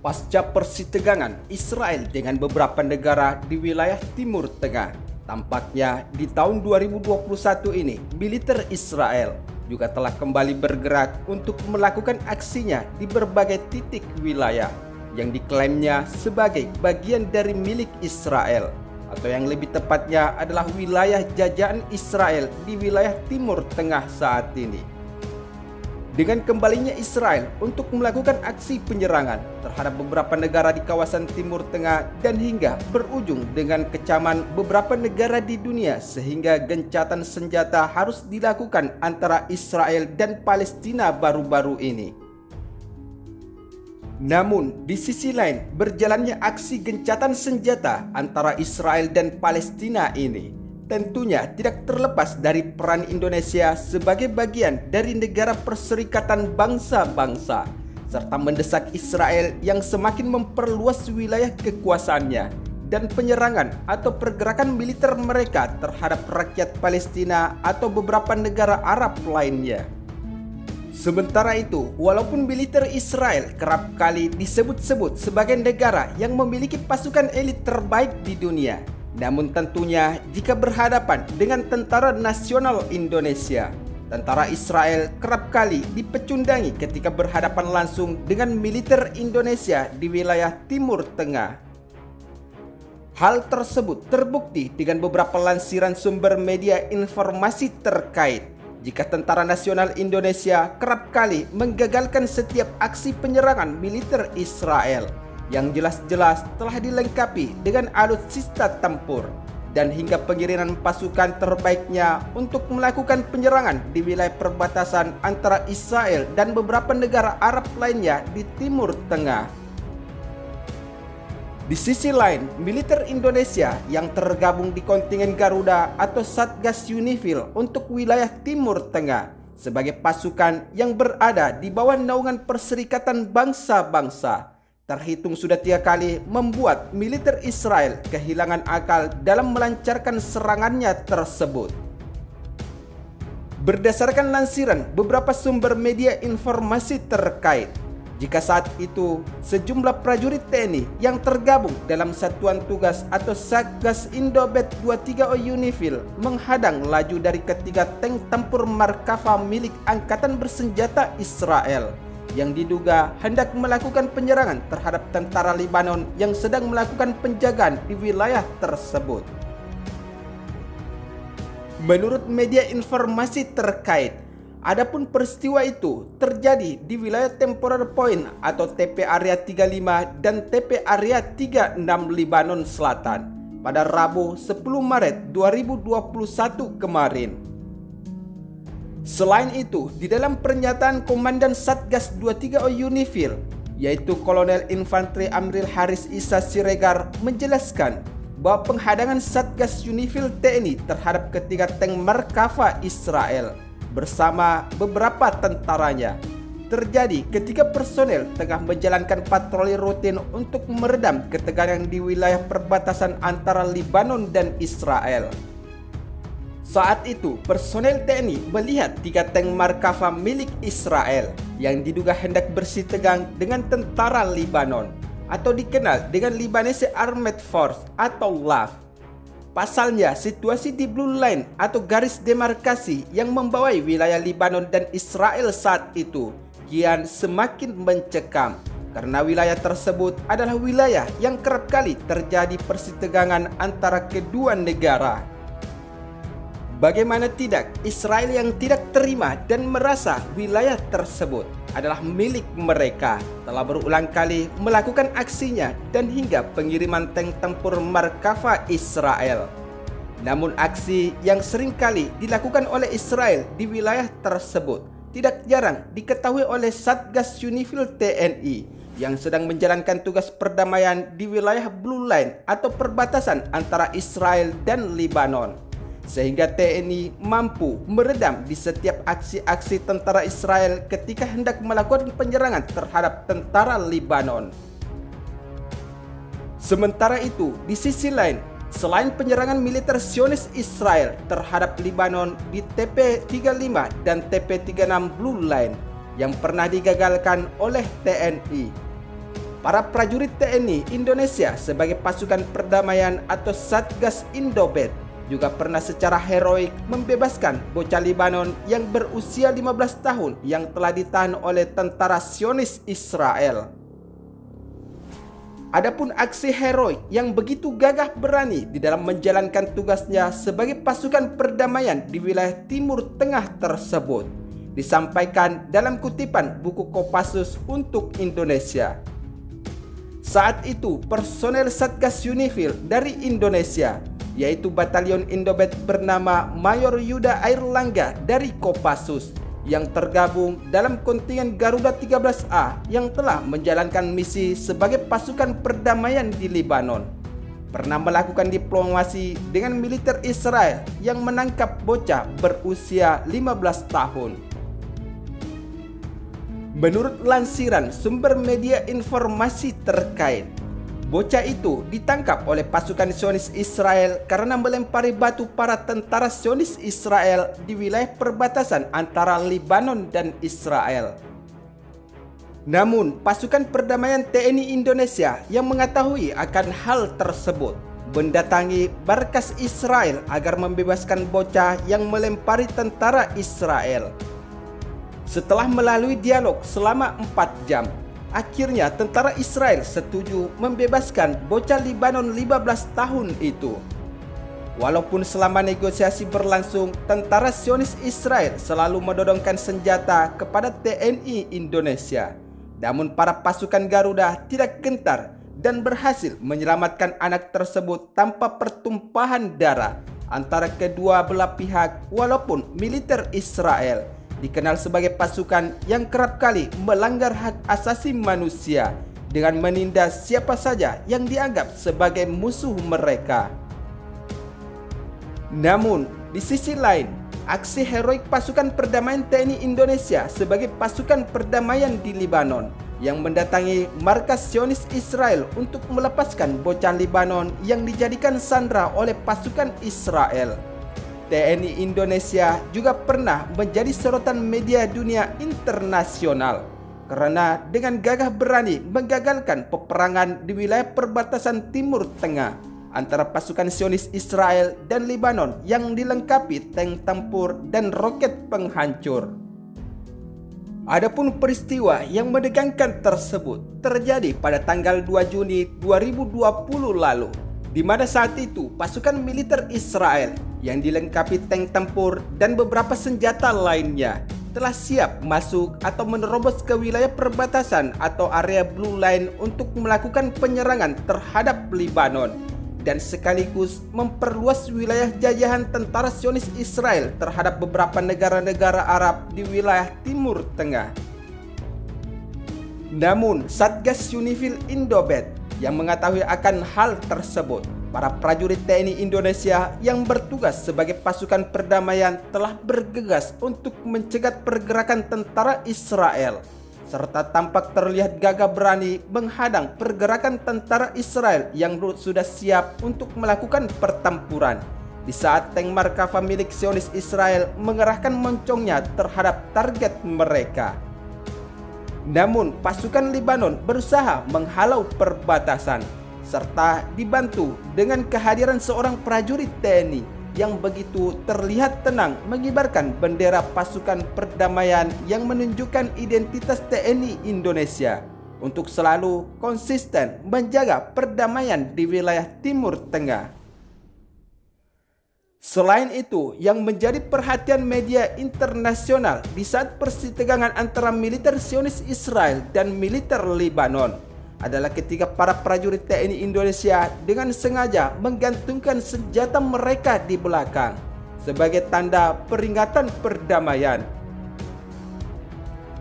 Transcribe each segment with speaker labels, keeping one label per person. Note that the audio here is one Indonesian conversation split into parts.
Speaker 1: Pasca persitegangan Israel dengan beberapa negara di wilayah Timur Tengah, tampaknya di tahun 2021 ini, militer Israel juga telah kembali bergerak untuk melakukan aksinya di berbagai titik wilayah yang diklaimnya sebagai bagian dari milik Israel, atau yang lebih tepatnya adalah wilayah jajahan Israel di wilayah Timur Tengah saat ini. Dengan kembalinya Israel untuk melakukan aksi penyerangan terhadap beberapa negara di kawasan Timur Tengah dan hingga berujung dengan kecaman beberapa negara di dunia sehingga gencatan senjata harus dilakukan antara Israel dan Palestina baru-baru ini. Namun, di sisi lain, berjalannya aksi gencatan senjata antara Israel dan Palestina ini tentunya tidak terlepas dari peran Indonesia sebagai bagian dari negara perserikatan bangsa-bangsa, serta mendesak Israel yang semakin memperluas wilayah kekuasaannya dan penyerangan atau pergerakan militer mereka terhadap rakyat Palestina atau beberapa negara Arab lainnya. Sementara itu, walaupun militer Israel kerap kali disebut-sebut sebagai negara yang memiliki pasukan elit terbaik di dunia, namun tentunya jika berhadapan dengan tentara nasional Indonesia, tentara Israel kerap kali dipecundangi ketika berhadapan langsung dengan militer Indonesia di wilayah Timur Tengah. Hal tersebut terbukti dengan beberapa lansiran sumber media informasi terkait jika tentara nasional Indonesia kerap kali menggagalkan setiap aksi penyerangan militer Israel yang jelas-jelas telah dilengkapi dengan alutsista tempur dan hingga pengiriman pasukan terbaiknya untuk melakukan penyerangan di wilayah perbatasan antara Israel dan beberapa negara Arab lainnya di Timur Tengah. Di sisi lain, militer Indonesia yang tergabung di kontingen Garuda atau Satgas Unifil untuk wilayah Timur Tengah sebagai pasukan yang berada di bawah naungan Perserikatan Bangsa-Bangsa terhitung sudah 3 kali membuat militer Israel kehilangan akal dalam melancarkan serangannya tersebut. Berdasarkan lansiran beberapa sumber media informasi terkait, jika saat itu sejumlah prajurit TNI yang tergabung dalam Satuan Tugas atau Satgas Indobet 23O Unifil menghadang laju dari ketiga tank tempur Merkava milik Angkatan Bersenjata Israel yang diduga hendak melakukan penyerangan terhadap tentara Lebanon yang sedang melakukan penjagaan di wilayah tersebut. Menurut media informasi terkait, adapun peristiwa itu terjadi di wilayah Temporary Point atau TP Area 35 dan TP Area 36 Lebanon Selatan pada Rabu 10 Maret 2021 kemarin. Selain itu, di dalam pernyataan Komandan Satgas 23O Unifil, yaitu Kolonel Infanteri Amril Haris Isa Siregar, menjelaskan bahwa penghadangan Satgas Unifil TNI terhadap ketiga tank Merkava Israel bersama beberapa tentaranya terjadi ketika personel tengah menjalankan patroli rutin untuk meredam ketegangan di wilayah perbatasan antara Lebanon dan Israel. Saat itu, personel TNI melihat 3 tank Merkava milik Israel yang diduga hendak bersitegang dengan tentara Lebanon atau dikenal dengan Lebanese Armed Force atau LAF. Pasalnya, situasi di Blue Line atau garis demarkasi yang membawai wilayah Lebanon dan Israel saat itu kian semakin mencekam karena wilayah tersebut adalah wilayah yang kerap kali terjadi persitegangan antara kedua negara. Bagaimana tidak, Israel yang tidak terima dan merasa wilayah tersebut adalah milik mereka telah berulang kali melakukan aksinya dan hingga pengiriman tank tempur Merkava Israel. Namun aksi yang seringkali dilakukan oleh Israel di wilayah tersebut tidak jarang diketahui oleh Satgas Unifil TNI yang sedang menjalankan tugas perdamaian di wilayah Blue Line atau perbatasan antara Israel dan Lebanon, sehingga TNI mampu meredam di setiap aksi-aksi tentara Israel ketika hendak melakukan penyerangan terhadap tentara Lebanon. Sementara itu, di sisi lain, selain penyerangan militer Zionis Israel terhadap Lebanon di TP35 dan TP36 Blue Line yang pernah digagalkan oleh TNI, para prajurit TNI Indonesia sebagai pasukan perdamaian atau Satgas Indobed juga pernah secara heroik membebaskan bocah Libanon yang berusia 15 tahun yang telah ditahan oleh tentara Zionis Israel. Adapun aksi heroik yang begitu gagah berani di dalam menjalankan tugasnya sebagai pasukan perdamaian di wilayah Timur Tengah tersebut disampaikan dalam kutipan buku Kopassus untuk Indonesia. Saat itu, personel Satgas Unifil dari Indonesia, yaitu Batalion Indobed bernama Mayor Yuda Airlangga dari Kopassus, yang tergabung dalam kontingen Garuda 13A yang telah menjalankan misi sebagai pasukan perdamaian di Libanon, pernah melakukan diplomasi dengan militer Israel yang menangkap bocah berusia 15 tahun. Menurut lansiran sumber media informasi terkait, bocah itu ditangkap oleh pasukan Zionis Israel karena melempari batu para tentara Zionis Israel di wilayah perbatasan antara Libanon dan Israel. Namun, pasukan perdamaian TNI Indonesia yang mengetahui akan hal tersebut mendatangi markas Israel agar membebaskan bocah yang melempari tentara Israel. Setelah melalui dialog selama 4 jam, akhirnya tentara Israel setuju membebaskan bocah Libanon 15 tahun itu. Walaupun selama negosiasi berlangsung, tentara Zionis Israel selalu menodongkan senjata kepada TNI Indonesia. Namun para pasukan Garuda tidak gentar dan berhasil menyelamatkan anak tersebut tanpa pertumpahan darah antara kedua belah pihak. Walaupun militer Israel dikenal sebagai pasukan yang kerap kali melanggar hak asasi manusia dengan menindas siapa saja yang dianggap sebagai musuh mereka. Namun, di sisi lain, aksi heroik pasukan perdamaian TNI Indonesia sebagai pasukan perdamaian di Libanon yang mendatangi markas Zionis Israel untuk melepaskan bocah Libanon yang dijadikan sandera oleh pasukan Israel. TNI Indonesia juga pernah menjadi sorotan media dunia internasional karena dengan gagah berani menggagalkan peperangan di wilayah perbatasan Timur Tengah antara pasukan Zionis Israel dan Libanon yang dilengkapi tank tempur dan roket penghancur. Adapun peristiwa yang menegangkan tersebut terjadi pada tanggal 2 Juni 2020 lalu, di mana saat itu pasukan militer Israel yang dilengkapi tank tempur dan beberapa senjata lainnya telah siap masuk atau menerobos ke wilayah perbatasan atau area Blue Line untuk melakukan penyerangan terhadap Libanon dan sekaligus memperluas wilayah jajahan tentara Zionis Israel terhadap beberapa negara-negara Arab di wilayah Timur Tengah. Namun, Satgas Unifil Indobed yang mengetahui akan hal tersebut, para prajurit TNI Indonesia yang bertugas sebagai pasukan perdamaian telah bergegas untuk mencegat pergerakan tentara Israel, serta tampak terlihat gagah berani menghadang pergerakan tentara Israel yang sudah siap untuk melakukan pertempuran di saat tank Markava milik Zionis Israel mengerahkan moncongnya terhadap target mereka. Namun, pasukan Libanon berusaha menghalau perbatasan serta dibantu dengan kehadiran seorang prajurit TNI yang begitu terlihat tenang mengibarkan bendera pasukan perdamaian yang menunjukkan identitas TNI Indonesia untuk selalu konsisten menjaga perdamaian di wilayah Timur Tengah. Selain itu, yang menjadi perhatian media internasional di saat persitegangan antara militer Zionis Israel dan militer Libanon adalah ketika para prajurit TNI Indonesia dengan sengaja menggantungkan senjata mereka di belakang sebagai tanda peringatan perdamaian.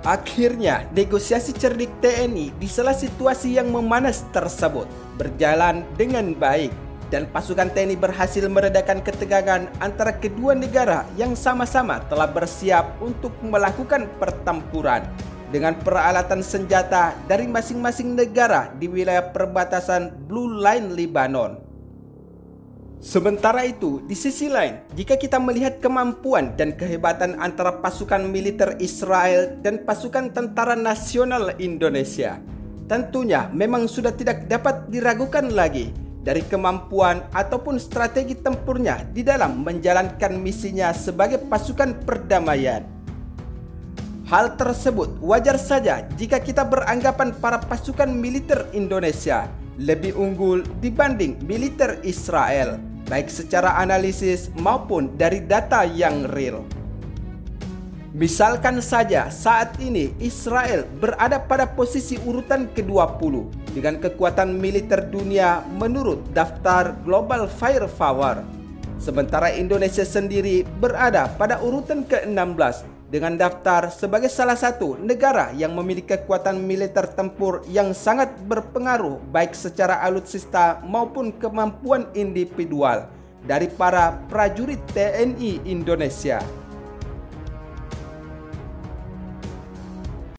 Speaker 1: Akhirnya, negosiasi cerdik TNI di sela situasi yang memanas tersebut berjalan dengan baik dan pasukan TNI berhasil meredakan ketegangan antara kedua negara yang sama-sama telah bersiap untuk melakukan pertempuran dengan peralatan senjata dari masing-masing negara di wilayah perbatasan Blue Line Libanon. Sementara itu, di sisi lain, jika kita melihat kemampuan dan kehebatan antara pasukan militer Israel dan pasukan tentara nasional Indonesia, tentunya memang sudah tidak dapat diragukan lagi dari kemampuan ataupun strategi tempurnya di dalam menjalankan misinya sebagai pasukan perdamaian. Hal tersebut wajar saja jika kita beranggapan para pasukan militer Indonesia lebih unggul dibanding militer Israel, baik secara analisis maupun dari data yang real. Misalkan saja saat ini Israel berada pada posisi urutan ke-20 dengan kekuatan militer dunia menurut daftar Global Firepower. Sementara Indonesia sendiri berada pada urutan ke-16 dengan daftar sebagai salah satu negara yang memiliki kekuatan militer tempur yang sangat berpengaruh baik secara alutsista maupun kemampuan individual dari para prajurit TNI Indonesia.